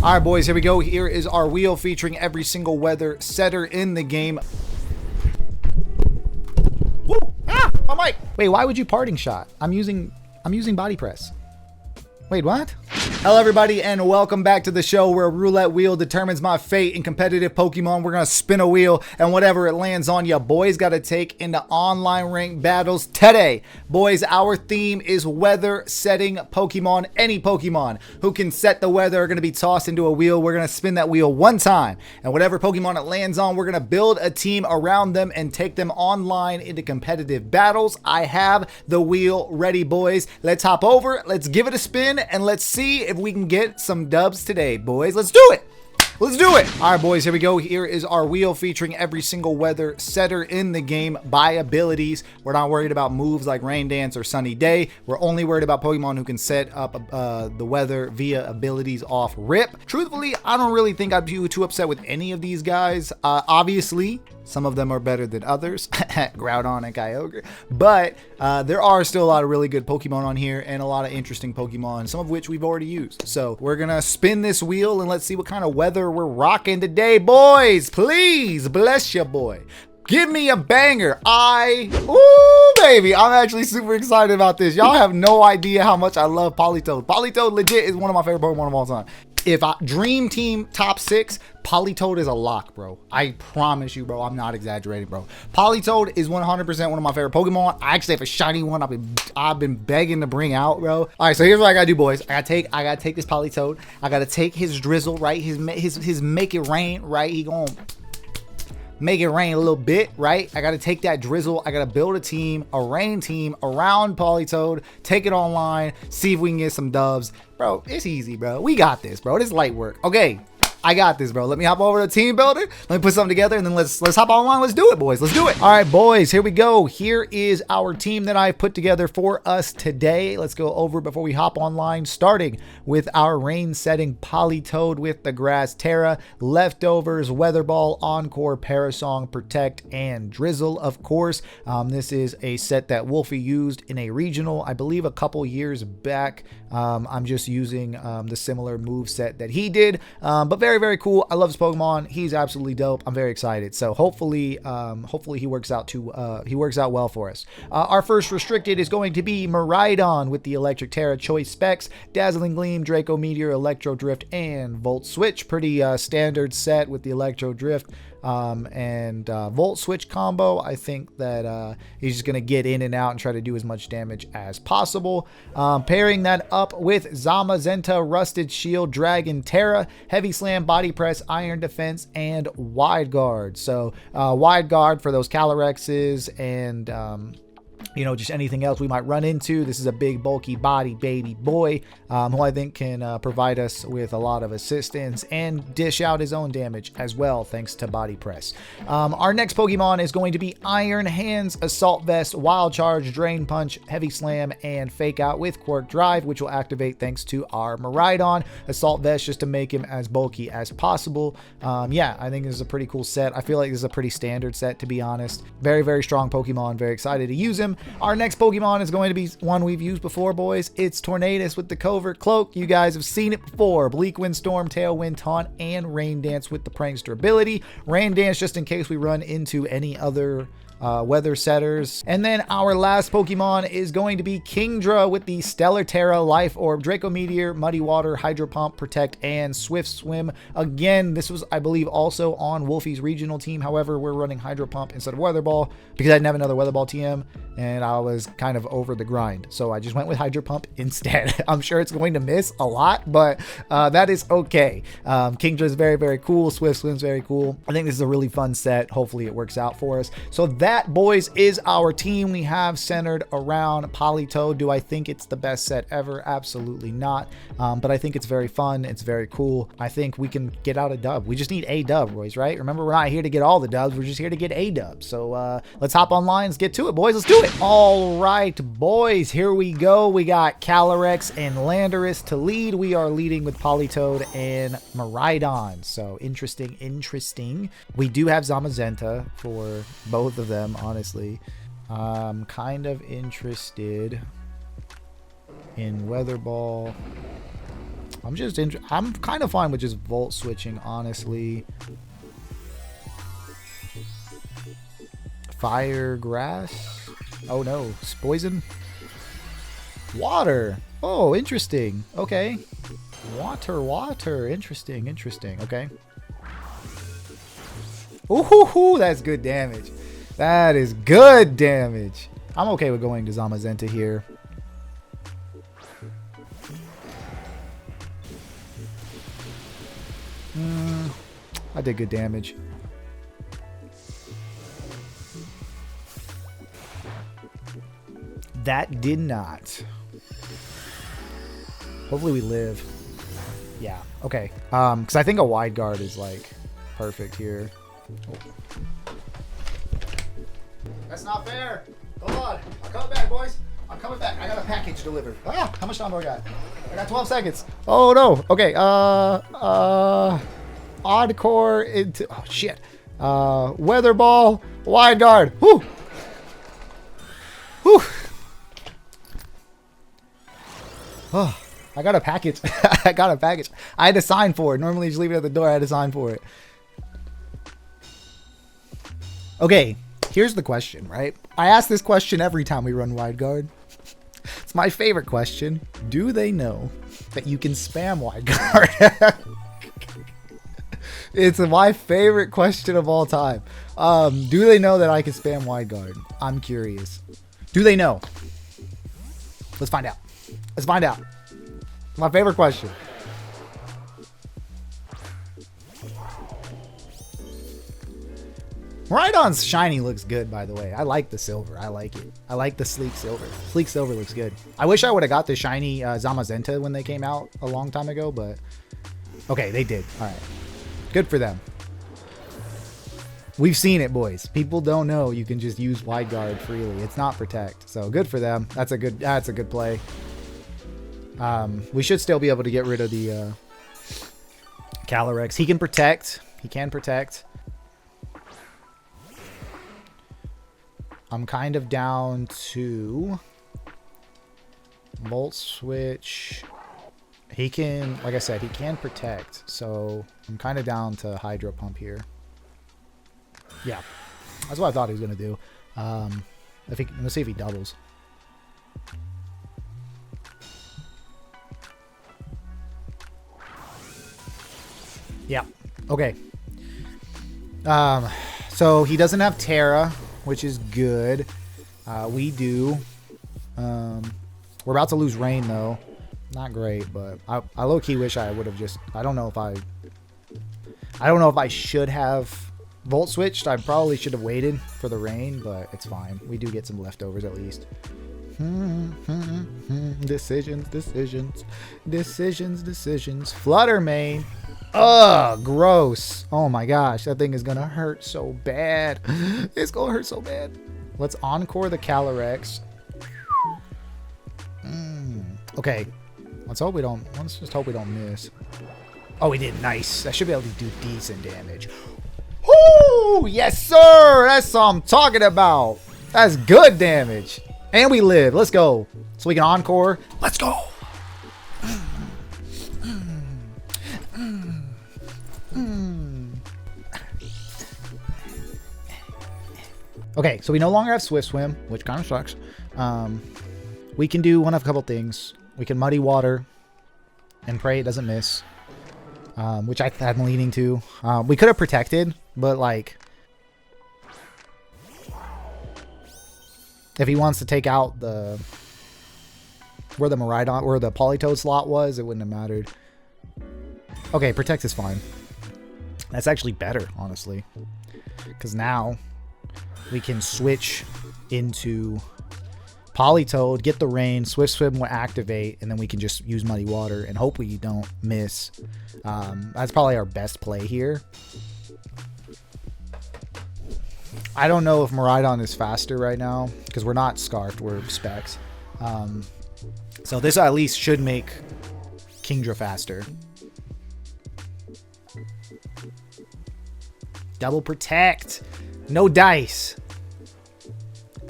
All right, boys, here we go. Here is our wheel featuring every single weather setter in the game. Woo! Ah, my mic. Wait, why would you parting shot? I'm using body press. Wait, what? Hello, everybody, and welcome back to the show where a roulette wheel determines my fate in competitive Pokemon. We're going to spin a wheel, and whatever it lands on, you boys got to take into online ranked battles today. Boys, our theme is weather setting Pokemon. Any Pokemon who can set the weather are going to be tossed into a wheel. We're going to spin that wheel one time, and whatever Pokemon it lands on, we're going to build a team around them and take them online into competitive battles. I have the wheel ready, boys. Let's hop over, let's give it a spin, and let's see if we can get some dubs today, boys. Let's do it. Let's do it. All right, boys, here we go. Here is our wheel featuring every single weather setter in the game by abilities. We're not worried about moves like Rain Dance or Sunny Day. We're only worried about Pokemon who can set up the weather via abilities off rip. Truthfully, I don't really think I'd be too upset with any of these guys. Obviously, some of them are better than others, Groudon and Kyogre, but there are still a lot of really good Pokemon on here and a lot of interesting Pokemon, some of which we've already used. So we're gonna spin this wheel and let's see what kind of weather we're rocking today, boys. Please bless your boy. Give me a banger. Ooh, baby, I'm actually super excited about this. Y'all have no idea how much I love Politoed. Politoed legit is one of my favorite Pokemon of all time. If I dream team top 6, Politoed is a lock, bro. I promise you, bro. I'm not exaggerating, bro. Politoed is 100% one of my favorite Pokemon. I actually have a shiny one I've been begging to bring out, bro. All right, so here's what I gotta do, boys. I gotta take this Politoed. I gotta take his drizzle, right? His make it rain, right? He gonna make it rain a little bit, right? I got to take that drizzle. I got to build a team, a rain team around Politoed, take it online, see if we can get some dubs. Bro, it's easy, bro. We got this, bro. This is light work. Okay, I got this, bro. Let me hop over to Team Builder. Let me put something together, and then let's hop online. Let's do it, boys. Let's do it. All right, boys, here we go. Here is our team that I've put together for us today. Let's go over before we hop online, starting with our rain setting Politoed with the Grass Terra, Leftovers, Weather Ball, Encore, Parasong, Protect, and Drizzle, of course. This is a set that Wolfie used in a regional, I believe, a couple years back. I'm just using the similar move set that he did, but very, very cool. I love his Pokemon. He's absolutely dope. I'm very excited. So hopefully he works out well for us. Our first restricted is going to be Miraidon with the Electric Terra choice specs, Dazzling Gleam, Draco Meteor, Electro Drift, and Volt Switch. Pretty standard set with the Electro Drift and Volt Switch combo. I think that he's just going to get in and out and try to do as much damage as possible. Pairing that up with Zamazenta, Rusted Shield, Dragon Terra, Heavy Slam, Body Press, Iron Defense, and Wide Guard. So Wide Guard for those Calorexes and you know, just anything else we might run into. This is a big, bulky body baby boy who I think can provide us with a lot of assistance and dish out his own damage as well, thanks to Body Press. Our next Pokemon is going to be Iron Hands, Assault Vest, Wild Charge, Drain Punch, Heavy Slam, and Fake Out with Quirk Drive, which will activate thanks to our Miraidon. Assault Vest just to make him as bulky as possible. Yeah, I think this is a pretty cool set. I feel like this is a pretty standard set, to be honest. Very, very strong Pokemon. Very excited to use him. Our next Pokemon is going to be one we've used before, boys. It's Tornadus with the Covert Cloak. You guys have seen it before. Bleak Windstorm, Tailwind Taunt, and Rain Dance with the Prankster ability. Rain Dance just in case we run into any other weather setters. And then our last Pokemon is going to be Kingdra with the Stellar Terra, Life Orb, Draco Meteor, Muddy Water, Hydro Pump, Protect, and Swift Swim. Again, this was, I believe, also on Wolfie's regional team. However, we're running Hydro Pump instead of Weather Ball because I didn't have another Weather Ball TM and I was kind of over the grind. So I just went with Hydro Pump instead. I'm sure it's going to miss a lot, but that is okay. Kingdra is very, very cool. Swift Swim's very cool. I think this is a really fun set. Hopefully it works out for us. So that, boys, is our team we have centered around Politoed. Do I think it's the best set ever? Absolutely not. But I think it's very fun. It's very cool. I think we can get out a dub. We just need a dub, boys, right? Remember, we're not here to get all the dubs. We're just here to get a dub. So let's hop online. Let's get to it, boys. Let's do it. All right, boys, here we go. We got Calyrex and Landorus to lead. We are leading with Politoed and Miraidon. So interesting. We do have Zamazenta for both of them, honestly. I'm kind of interested in Weather Ball. I'm kind of fine with just Volt switching, honestly. Fire, grass. Oh no, it's poison. Water. Oh, interesting. Okay. Water. Interesting. Okay. Ooh, that's good damage. That is good damage. I'm okay with going to Zamazenta here. I did good damage. That did not. Hopefully we live. Yeah, okay. Because I think a wide guard is like perfect here. Oh. That's not fair. Hold on. I'm coming back, boys. I'm coming back. I got a package delivered. Ah, how much time do I got? I got 12 seconds. Oh no. Okay. Odd core into. Oh shit. Weather ball. Wide guard. Whoo. Whew. Oh, I got a package. I got a package. I had to sign for it. Normally you just leave it at the door. I had to sign for it. Okay, here's the question, right? I ask this question every time we run wide guard. It's my favorite question. Do they know that you can spam wide guard? It's my favorite question of all time. Do they know that I can spam wide guard? I'm curious. Do they know? Let's find out. Let's find out. My favorite question. Rhydon's shiny looks good, by the way. I like the silver. I like it. I like the sleek silver. Sleek silver looks good. I wish I would have got the shiny Zamazenta when they came out a long time ago, but okay, they did. All right. Good for them. We've seen it, boys. People don't know you can just use wide guard freely. It's not protect. So good for them. That's a good play. We should still be able to get rid of the Calyrex. He can protect. He can protect. I'm kind of down to Volt Switch. He can, like I said, he can protect. So I'm kind of down to Hydro Pump here. Yeah, that's what I thought he was going to do. Let's see if he doubles. Yeah, okay. So he doesn't have Terra, which is good. We do. We're about to lose rain though. Not great, but I low-key wish I would have just. I don't know if I should have Volt switched. I probably should have waited for the rain, but it's fine. We do get some leftovers at least. Decisions. Flutter Mane. Ugh, gross. Oh my gosh, that thing is gonna hurt so bad. It's gonna hurt so bad. Let's encore the Calyrex. Okay. Let's just hope we don't miss. Oh, we did. Nice. I should be able to do decent damage. Woo! Yes, sir. That's what I'm talking about. That's good damage. And we live. Let's go. So we can encore. Let's go. Okay, so we no longer have Swift Swim, which kind of sucks. We can do one of a couple things. We can Muddy Water and pray it doesn't miss, which I'm leaning to. We could have protected, but like, if he wants to take out where the Miraidon or the Politoed slot was, it wouldn't have mattered. Okay, protect is fine. That's actually better, honestly, because now we can switch into Politoed, get the rain, Swift Swim will activate, and then we can just use Muddy Water and hope we don't miss. That's probably our best play here. I don't know if Miraidon is faster right now because we're not Scarfed, we're Specs. So this at least should make Kingdra faster. Double protect. No dice.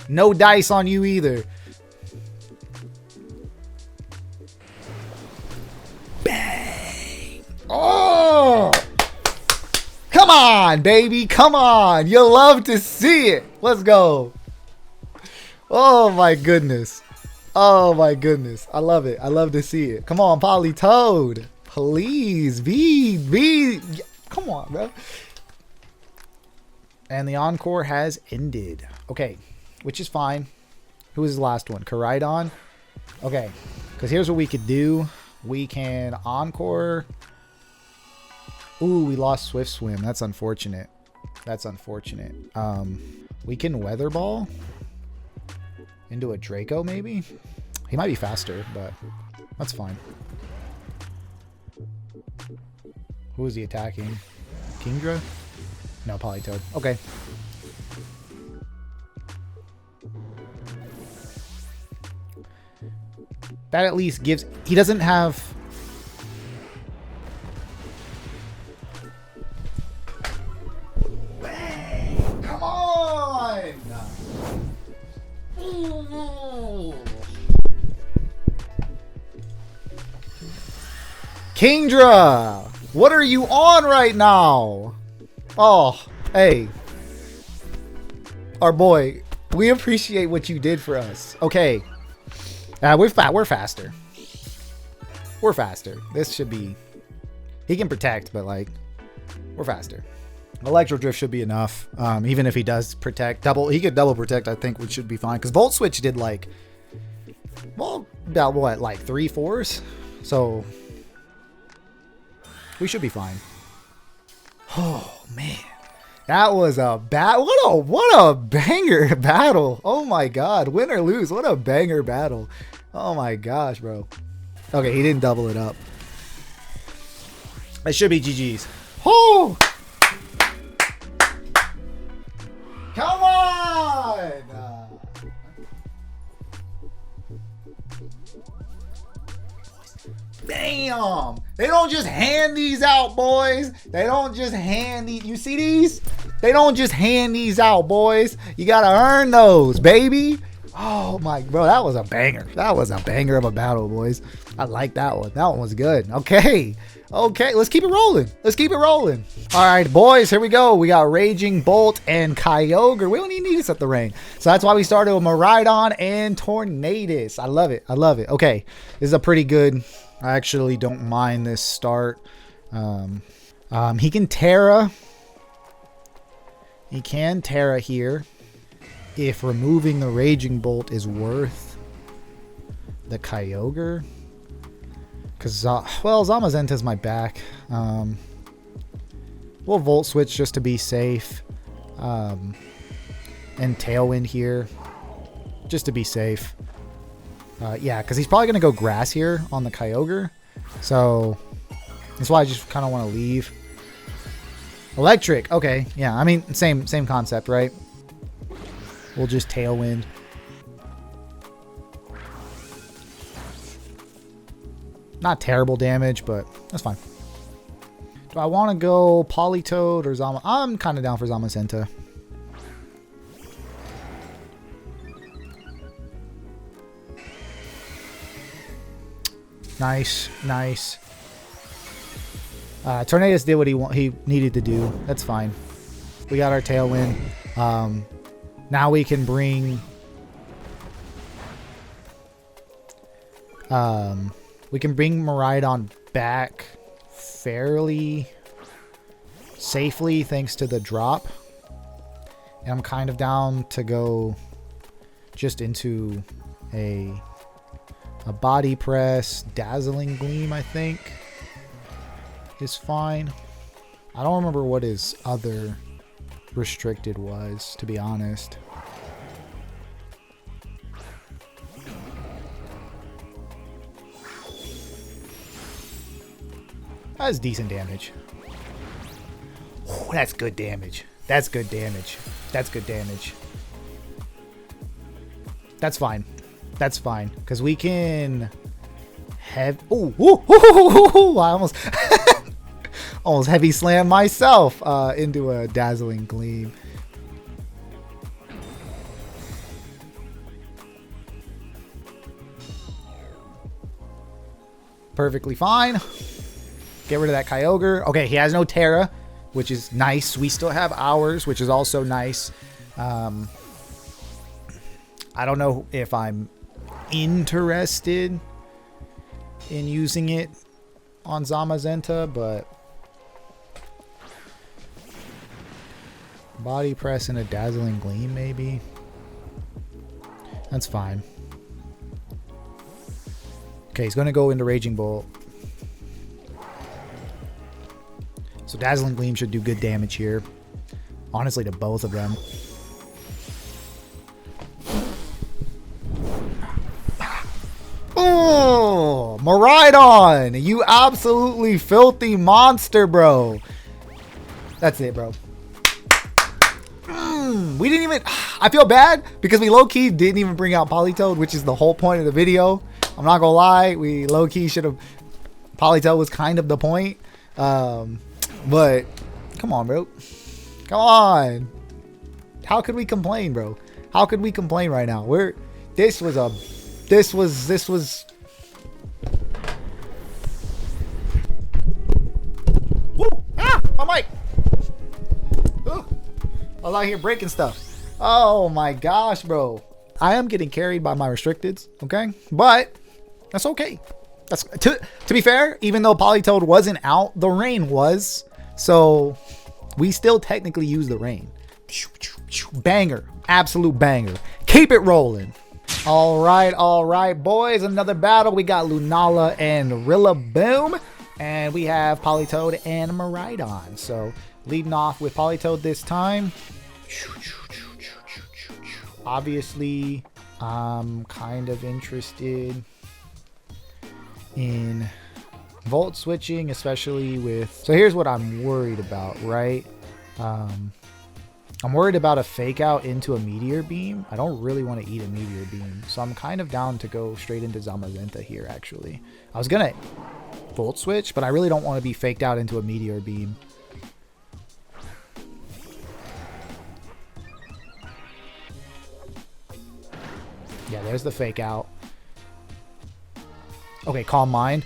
No dice on you either. Bang. Oh! Come on, baby. Come on. You'll love to see it. Let's go. Oh, my goodness. Oh, my goodness. I love it. I love to see it. Come on, Politoed. Please. Be. Come on, bro. And the encore has ended. Okay. Which is fine. Who was the last one? Koraidon? Okay. Because here's what we could do. We can encore. Ooh, we lost Swift Swim. That's unfortunate. That's unfortunate. We can Weather Ball into a Draco, maybe? He might be faster, but that's fine. Who is he attacking? Kingdra? No, Politoed. Okay. That at least gives... He doesn't have... Come on! Kingdra! What are you on right now? Oh, hey. Our boy, we appreciate what you did for us. Okay. We're faster. We're faster. This should be... He can protect, but, like, we're faster. Electro Drift should be enough. Even if he does protect. He could double protect, I think, which should be fine. Because Volt Switch did, like... Well, about what? Like 3/4s? So... We should be fine. Oh, man. That was a what a banger battle. Oh my god. Win or lose. What a banger battle. Oh my gosh, bro. Okay, he didn't double it up. It should be GG's. Oh! Come on! Damn! They don't just hand these out, boys. They don't just hand these. You see these? They don't just hand these out, boys. You gotta earn those, baby. Oh my, bro, that was a banger. That was a banger of a battle, boys. I like that one. That one was good. Okay. Okay, let's keep it rolling. Let's keep it rolling. All right, boys, here we go. We got Raging Bolt and Kyogre. We don't even need to set the rain. So that's why we started with Miraidon and Tornadus. I love it. I love it. Okay, this is a pretty good... I actually don't mind this start. He can Terra. He can Terra here. If removing the Raging Bolt is worth the Kyogre. Because, well, Zamazenta's my back. We'll Volt Switch just to be safe. And Tailwind here. Just to be safe. Yeah, because he's probably going to go Grass here on the Kyogre. So, that's why I just kind of want to leave. Electric. Okay, yeah, I mean, same concept, right? We'll just Tailwind. Not terrible damage, but that's fine. Do I want to go Politoed or Zama? I'm kind of down for Zamazenta. Nice, nice. Tornadus did what he needed to do. That's fine. We got our Tailwind. Now we can bring... we can bring Miraidon back fairly safely thanks to the drop. And I'm kind of down to go just into a Body Press. Dazzling Gleam, I think, is fine. I don't remember what his other restricted was, to be honest. That's decent damage. Oh, that's good damage. That's good damage. That's good damage. That's fine. That's fine. Because we can have... Oh, I almost... almost heavy slam myself into a Dazzling Gleam. Perfectly fine. Get rid of that Kyogre. Okay, he has no Terra, which is nice. We still have ours, which is also nice. I don't know if I'm interested in using it on Zamazenta, but Body Press and a Dazzling Gleam, maybe. That's fine. Okay, he's going to go into Raging Bolt. So Dazzling Gleam should do good damage here. Honestly, to both of them. Oh, Miraidon! You absolutely filthy monster, bro. That's it, bro. We didn't even... I feel bad because we low-key didn't even bring out Politoed, which is the whole point of the video. I'm not gonna lie. We low-key should have... Politoed was kind of the point. But come on, bro. Come on. How could we complain, bro? How could we complain right now? This was... Woo! Ah! My mic! Ooh. I was out here breaking stuff. Oh my gosh, bro. I am getting carried by my restricteds, okay? But that's okay. That's to be fair, even though Politoed wasn't out, the rain was. So we still technically use the rain. Banger. Absolute banger. Keep it rolling. All right, boys. Another battle. We got Lunala and Rillaboom. And we have Politoed and Miraidon. So leading off with Politoed this time. Obviously, I'm kind of interested in Volt switching, especially with... So here's what I'm worried about, right? I'm worried about a fake out into a Meteor Beam. I don't really want to eat a Meteor Beam, so I'm kind of down to go straight into Zamazenta here, actually. I was going to Volt switch, but I really don't want to be faked out into a Meteor Beam. Yeah, there's the fake out. Okay, Calm Mind.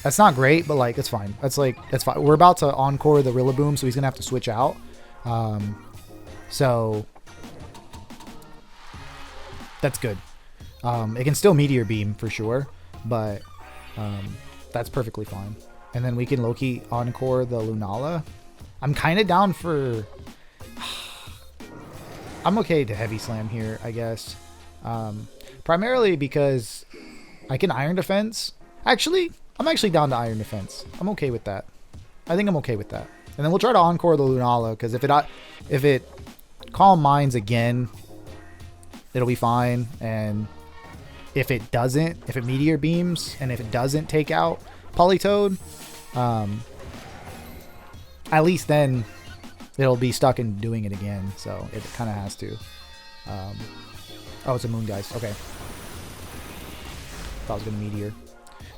That's not great, but like, it's fine. That's fine. We're about to encore the Rillaboom, so he's gonna have to switch out. So that's good. It can still Meteor Beam for sure, but that's perfectly fine. And then we can low-key encore the Lunala. I'm kind of down for... I'm okay to Heavy Slam here, I guess. Primarily because I can Iron Defense. Actually, I'm actually down to Iron Defense. I'm okay with that. I think I'm okay with that. And then we'll try to encore the Lunala, because if it Calm Minds again, it'll be fine. And if it doesn't, if it Meteor Beams, and if it doesn't take out Politoed, at least then it'll be stuck in doing it again. So it kind of has to. Oh, it's a Moongeist. Okay. Thought it was going to Meteor.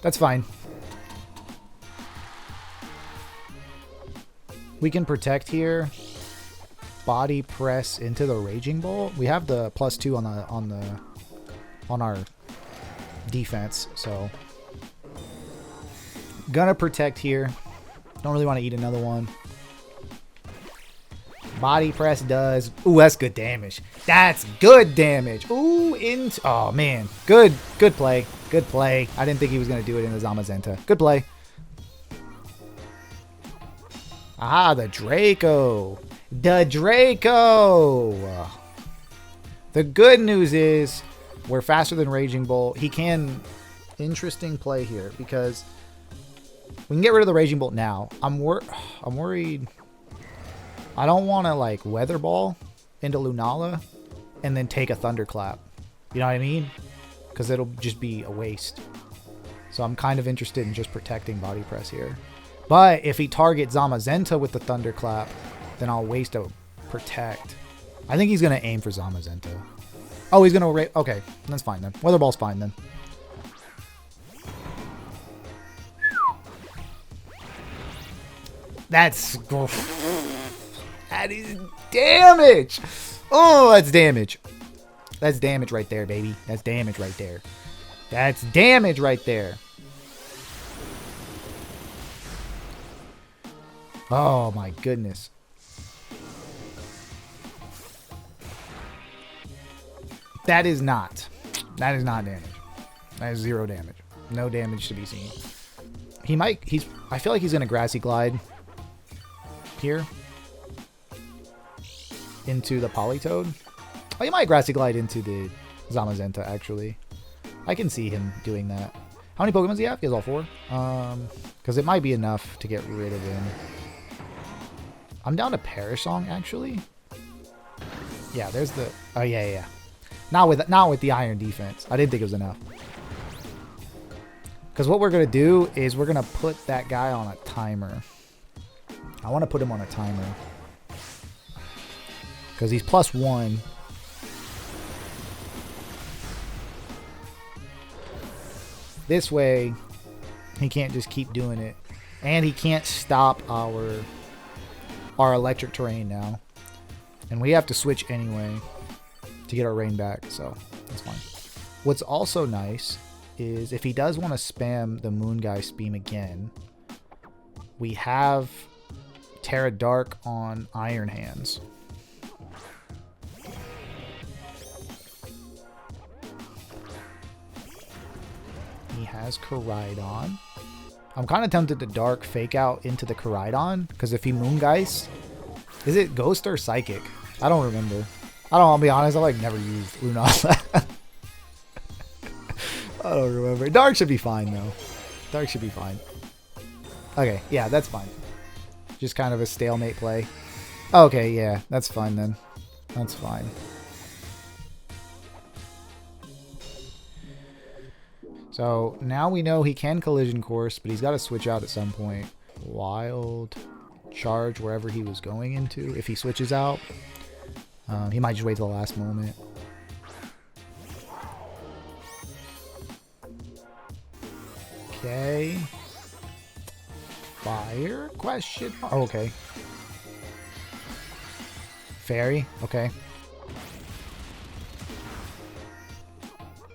That's fine. We can protect here. Body Press into the Raging Bolt. We have the +2 on our defense, so gonna protect here. Don't really want to eat another one. Body Press does. Ooh, that's good damage. That's good damage. Ooh, oh man, good play. Good play. I didn't think he was gonna do it in the Zamazenta. Good play. Ah, the Draco. The Draco. The good news is we're faster than Raging Bolt. He can... Interesting play here, because we can get rid of the Raging Bolt now. I'm worried... I don't want to, like, Weather Ball into Lunala and then take a Thunderclap. You know what I mean? Because it'll just be a waste. So I'm kind of interested in just protecting Body Press here. But if he targets Zamazenta with the Thunderclap, then I'll waste a Protect. I think he's going to aim for Zamazenta. Oh, he's going to... Okay, that's fine then. Weather Ball's fine then. That's... That is damage! Oh, that's damage. That's damage right there, baby. That's damage right there. That's damage right there. Oh my goodness. That is not damage. That is 0 damage. No damage to be seen. I feel like he's gonna Grassy Glide here into the Politoed. Oh, he might Grassy Glide into the Zamazenta, actually. I can see him doing that. How many Pokemon does he have? He has all 4. Because it might be enough to get rid of him. I'm down to Perish Song, actually. Yeah, there's the... Oh, yeah. Not with the Iron Defense. I didn't think it was enough. Because what we're going to do is we're going to put that guy on a timer. I want to put him on a timer. Because he's +1. This way, he can't just keep doing it. And he can't stop our electric terrain now. And we have to switch anyway to get our rain back. So, that's fine. What's also nice is if he does want to spam the Moongeist Beam again, we have Terra Dark on Iron Hands. He has Koraidon. I'm kind of tempted to Dark Fake Out into the Koraidon, because if he Moongeist, is it Ghost or Psychic? I don't remember. I'll be honest, I like never used Lunala. I don't remember. Dark should be fine though. Dark should be fine. Okay, yeah, that's fine. Just kind of a stalemate play. Okay, yeah, that's fine then. That's fine. So now we know he can Collision Course, but he's got to switch out at some point. Wild Charge wherever he was going into. If he switches out, he might just wait till the last moment. Okay. Fire? Question. Oh, okay. Fairy? Okay.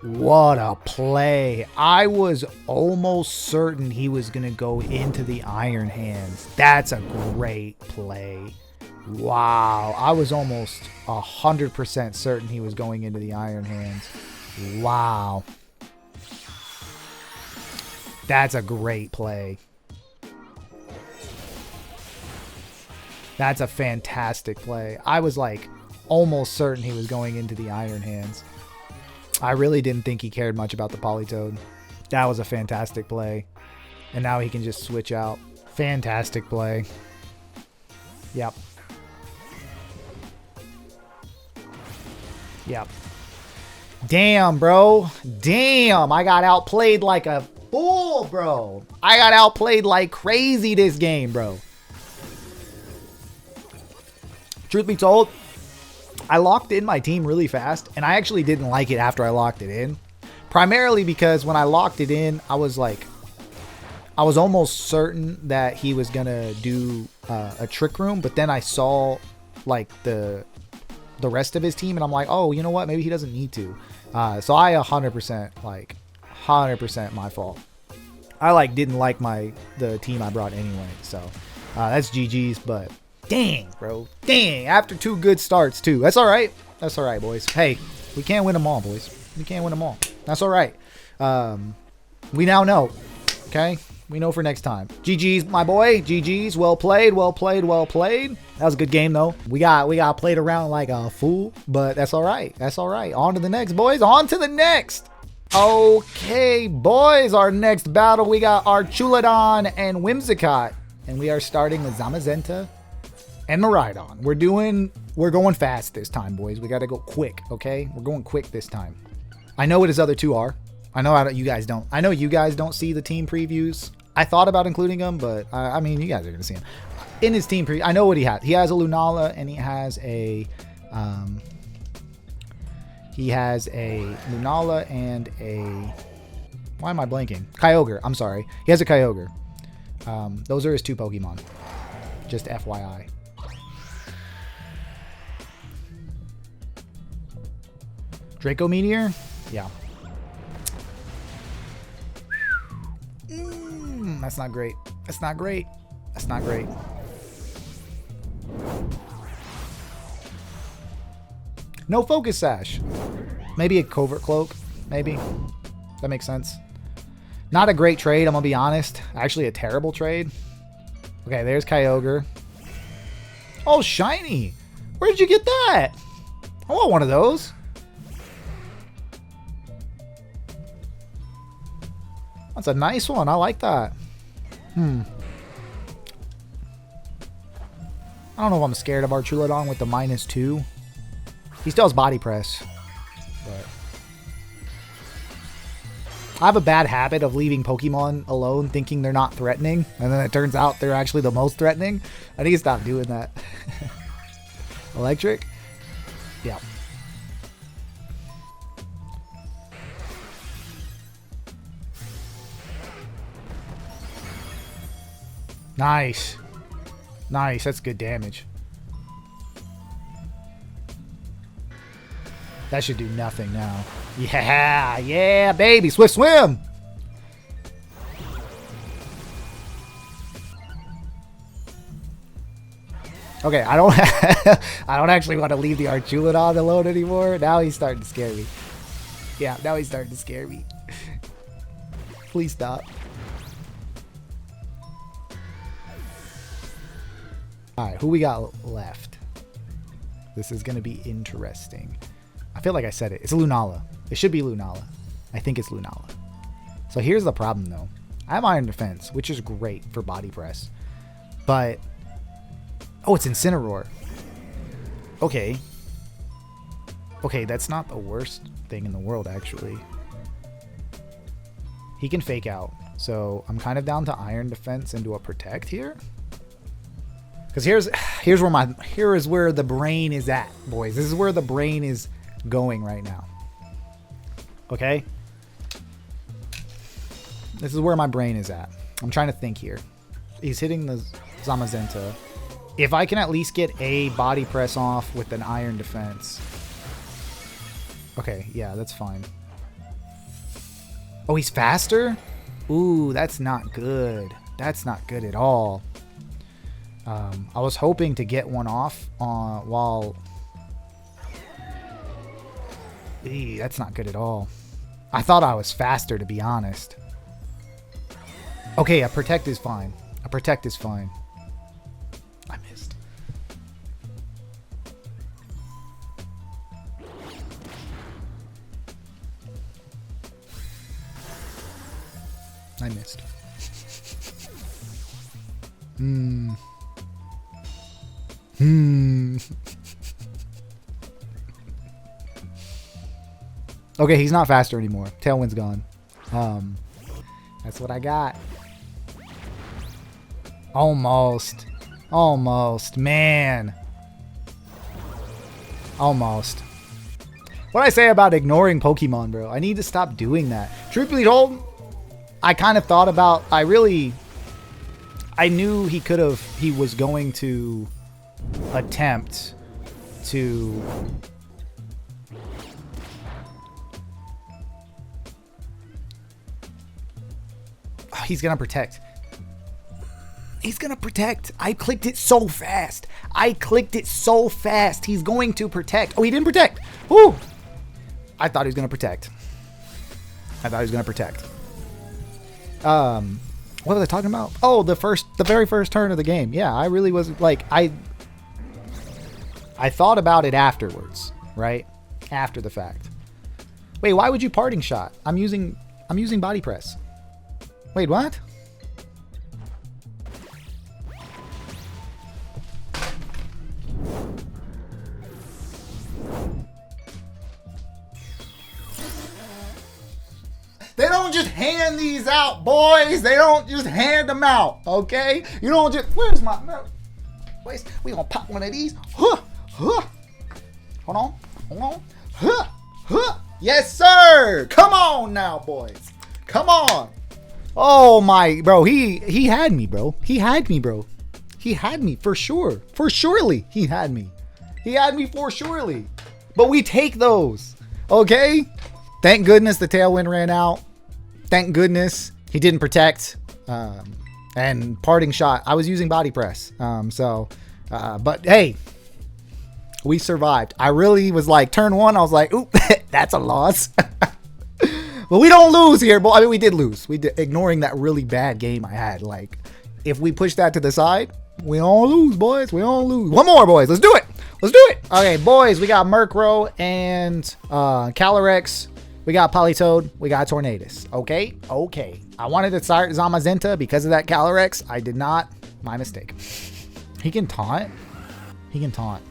What a play. I was almost certain he was going to go into the Iron Hands. That's a great play. Wow. I was almost 100% certain he was going into the Iron Hands. Wow. That's a great play. That's a fantastic play. I was like almost certain he was going into the Iron Hands. I really didn't think he cared much about the Politoed. That was a fantastic play. And now he can just switch out. Fantastic play. Yep. Yep. Damn, bro. Damn. I got outplayed like a fool, bro. I got outplayed like crazy this game, bro. Truth be told, I locked in my team really fast, and I actually didn't like it after I locked it in. Primarily because when I locked it in, I was almost certain that he was gonna do a Trick Room, but then I saw like the rest of his team, and I'm like, oh, you know what? Maybe he doesn't need to. So I 100% my fault. I didn't like the team I brought anyway, so that's GG's, but. Dang, bro. Dang. After 2 good starts, too. That's all right. That's all right, boys. Hey, we can't win them all, boys. We can't win them all. That's all right. We now know. Okay? We know for next time. GG's, my boy. GG's. Well played. Well played. Well played. That was a good game, though. We got played around like a fool, but that's all right. That's all right. On to the next, boys. On to the next. Okay, boys. Our next battle, we got Archulodon and Whimsicott. And we are starting with Zamazenta and Miraidon. We're going fast this time, boys. We got to go quick, okay? We're going quick this time. I know what his other 2 are. I know you guys don't. I know you guys don't see the team previews. I thought about including them, but I mean, you guys are going to see him. In his team preview, I know what he has. He has a Lunala, and he has a Lunala and a, why am I blanking? Kyogre. I'm sorry. He has a Kyogre. Those are his 2 Pokemon. Just FYI. Draco Meteor? Yeah. That's not great. That's not great. That's not great. No focus sash. Maybe a covert cloak. Maybe. That makes sense. Not a great trade, I'm going to be honest. Actually, a terrible trade. Okay, there's Kyogre. Oh, shiny. Where did you get that? I want one of those. That's a nice one. I like that. I don't know if I'm scared of Archulodon with the -2. He still has body press. But I have a bad habit of leaving Pokemon alone thinking they're not threatening. And then it turns out they're actually the most threatening. I need to stop doing that. Electric? Yeah. Nice. Nice. That's good damage. That should do nothing now. Yeah. Yeah, baby. Swift swim. Okay, I don't I don't actually want to leave the Archulodon alone anymore. Now he's starting to scare me. Yeah, now he's starting to scare me. Please stop. Alright, who we got left? This is going to be interesting. I feel like I said it. It's Lunala. It should be Lunala. I think it's Lunala. So here's the problem, though. I have Iron Defense, which is great for body press. But... oh, it's Incineroar. Okay. Okay, that's not the worst thing in the world, actually. He can fake out. So I'm kind of down to Iron Defense into a Protect here. Because here is where the brain is at, boys. This is where the brain is going right now. Okay? This is where my brain is at. I'm trying to think here. He's hitting the Zamazenta. If I can at least get a body press off with an Iron Defense. Okay, yeah, that's fine. Oh, he's faster? Ooh, that's not good. That's not good at all. I was hoping to get one off while... eee, that's not good at all. I thought I was faster, to be honest. Okay, a Protect is fine. A Protect is fine. I missed. I missed. Okay, he's not faster anymore. Tailwind's gone. That's what I got. Almost. Almost. Man. Almost. What I say about ignoring Pokemon, bro? I need to stop doing that. Truthfully told, I kind of thought about... I knew he was going to attempt to... oh, he's going to Protect. He's going to Protect. I clicked it so fast. I clicked it so fast. He's going to Protect. Oh, he didn't Protect. Woo! I thought he was going to Protect. What was I talking about? Oh, the very first turn of the game. Yeah, I really was like, I thought about it afterwards, right? After the fact. Wait, why would you Parting Shot? I'm using body press. Wait, what? They don't just hand these out, boys. They don't just hand them out, okay? You don't just... where's my... boys, we gonna pop one of these. Huh, huh. Hold on. Hold on. Huh, huh. Yes, sir. Come on now, boys. Come on. Oh, my... bro, he had me, bro. He had me, bro. He had me for sure. For surely, he had me. He had me for surely. But we take those, okay? Thank goodness the Tailwind ran out. Thank goodness he didn't Protect. And Parting Shot. I was using body press. But hey, We survived. I really was like, turn one, I was like, oop, that's a loss. But we don't lose here, boy. I mean, we did lose. We did, ignoring that really bad game I had. Like, if we push that to the side, we don't lose, boys. We don't lose. One more, boys. Let's do it. Let's do it. Okay, boys, we got Murkrow and Calyrex. We got Politoed. We got Tornadus. Okay? Okay. I wanted to start Zamazenta because of that Calyrex. I did not. My mistake. He can taunt. He can taunt.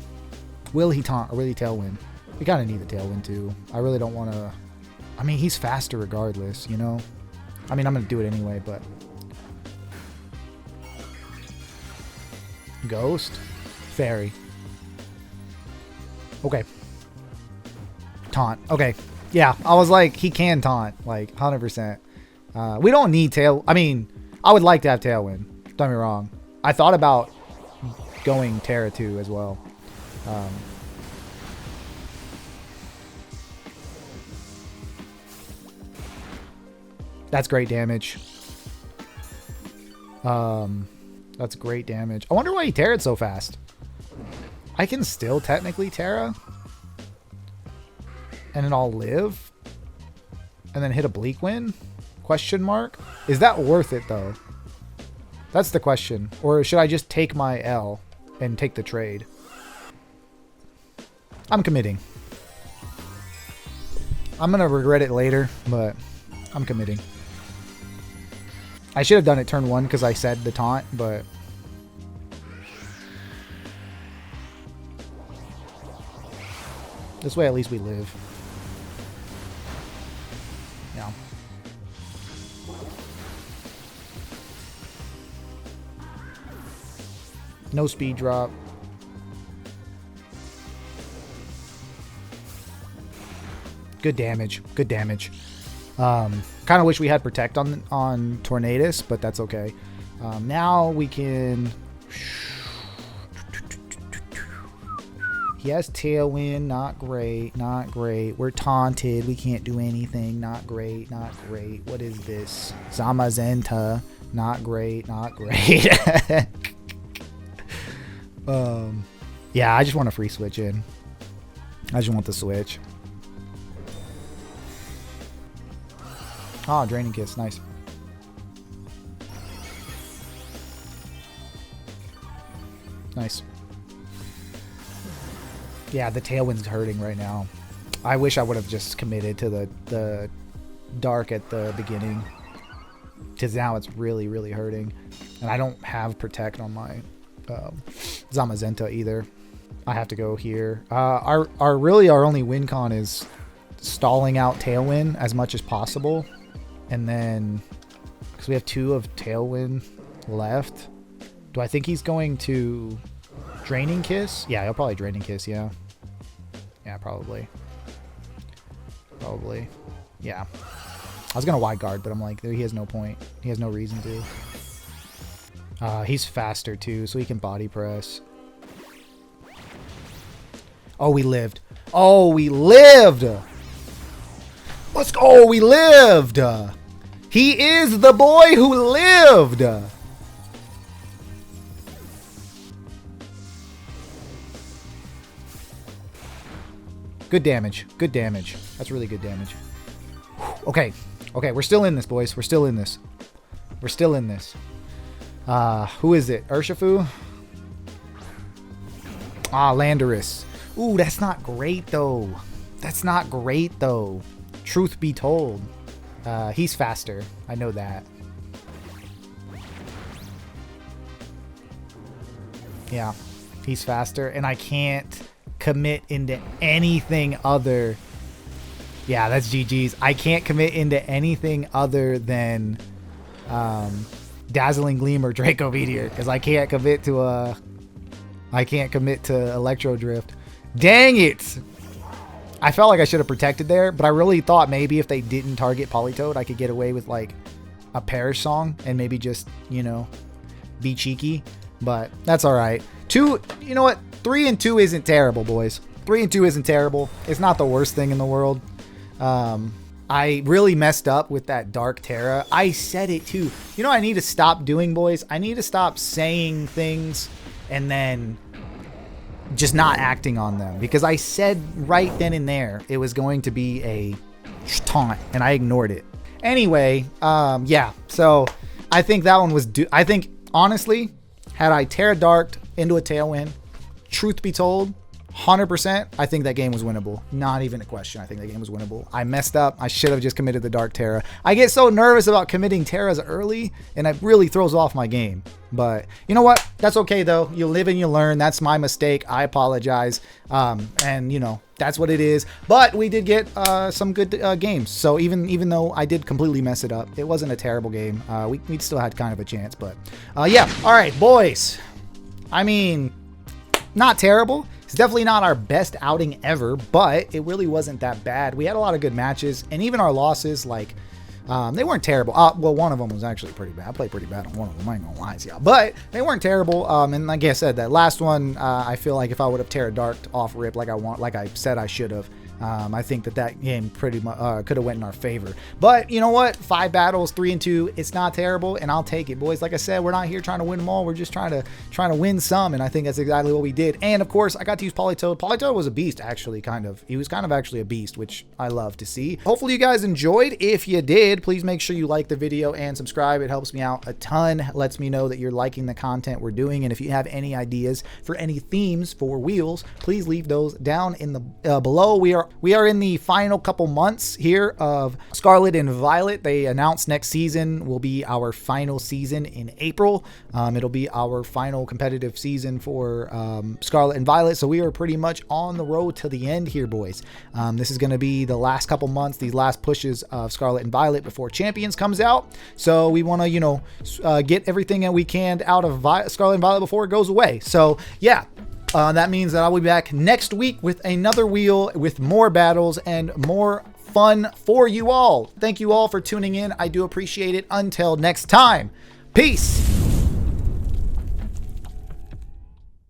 Will he taunt or will he Tailwind? We kind of need the Tailwind too. I really don't want to... I mean, he's faster regardless, you know? I mean, I'm going to do it anyway, but... Ghost. Fairy. Okay. Taunt. Okay. Yeah, I was like, he can taunt. Like, 100%. We don't need Tail... I mean, I would like to have Tailwind. Don't get me wrong. I thought about going Terra 2 as well. That's great damage. That's great damage. I wonder why he Terra'd so fast. I can still technically Terra. And then I'll live. And then hit a Bleak Wind? Question mark? Is that worth it though? That's the question. Or should I just take my L and take the trade? I'm committing. I'm going to regret it later, but I'm committing. I should have done it turn one because I said the taunt, but... This way at least we live. Yeah. No speed drop. Good damage. Good damage. Kind of wish we had Protect on Tornadus, but that's okay. Now we can... He has Tailwind. Not great. Not great. We're taunted. We can't do anything. Not great. Not great. What is this? Zamazenta. Not great. Not great. Yeah, I just want a free switch in. I just want the switch. Ah, Draining Kiss. Nice. Nice. Yeah, the Tailwind's hurting right now. I wish I would have just committed to the Dark at the beginning. Because now it's really, really hurting. And I don't have Protect on my Zamazenta either. I have to go here. Our only win con is stalling out Tailwind as much as possible. And then, because we have 2 of Tailwind left. Do I think he's going to Draining Kiss? Yeah, he'll probably Draining Kiss, yeah. Yeah, probably. Probably. Yeah. I was going to Wide Guard, but I'm like, he has no point. He has no reason to. He's faster too, so he can Body Press. Oh, we lived. Oh, we lived! Let's go! We lived! He is the boy who lived! Good damage. Good damage. That's really good damage. Okay. Okay, we're still in this, boys. We're still in this. We're still in this. Who is it? Urshifu? Ah, Landorus. Ooh, that's not great, though. That's not great, though. Truth be told. He's faster. I know that. Yeah, he's faster, and I can't commit into anything other. Yeah, that's GG's. I can't commit into anything other than Dazzling Gleam or Draco Meteor because I can't commit to Electro Drift. Dang it! I felt like I should have protected there, but I really thought maybe if they didn't target Politoed, I could get away with like a Perish Song and maybe just, you know, be cheeky. But that's all right. 2, you know what? 3 and 2 isn't terrible, boys. 3 and 2 isn't terrible. It's not the worst thing in the world. I really messed up with that Dark Terra. I said it too. You know what I need to stop doing, boys? I need to stop saying things and then just not acting on them, because I said right then and there it was going to be a taunt and I ignored it. Anyway, yeah, so I think that one was I think honestly, had I Terra Darked into a Tailwind, truth be told, 100%, I think that game was winnable. Not even a question. I think that game was winnable. I messed up. I should have just committed the Dark Terra. I get so nervous about committing Terras early, and it really throws off my game. But you know what? That's okay, though. You live and you learn. That's my mistake. I apologize. And, you know, that's what it is. But we did get some good games. So even though I did completely mess it up, it wasn't a terrible game. We still had kind of a chance. But, yeah. All right, boys. I mean, not terrible. It's definitely not our best outing ever, but it really wasn't that bad. We had a lot of good matches, and even our losses, like, they weren't terrible. Well, one of them was actually pretty bad. I played pretty bad on one of them, I ain't gonna lie to y'all. But they weren't terrible, and like I said, that last one, I feel like if I would have Terra Darked off rip like I said I should have, I think that game pretty much could have went in our favor. But you know what? 5 battles, 3-2. It's not terrible, and I'll take it, boys. Like I said, we're not here trying to win them all. We're just trying to win some, and I think that's exactly what we did. And of course, I got to use Politoed. Politoed was a beast, actually, kind of. He was kind of actually a beast, which I love to see. Hopefully, you guys enjoyed. If you did, please make sure you like the video and subscribe. It helps me out a ton. Lets me know that you're liking the content we're doing. And if you have any ideas for any themes for wheels, please leave those down in the below. We are in the final couple months here of Scarlet and Violet. They announced next season will be our final season in April. It'll be our final competitive season for Scarlet and Violet. So we are pretty much on the road to the end here, boys. This is going to be the last couple months, these last pushes of Scarlet and Violet before Champions comes out. So we want to, you know, get everything that we can out of Scarlet and Violet before it goes away. So yeah. That means that I'll be back next week with another wheel with more battles and more fun for you all. Thank you all for tuning in. I do appreciate it. Until next time, peace.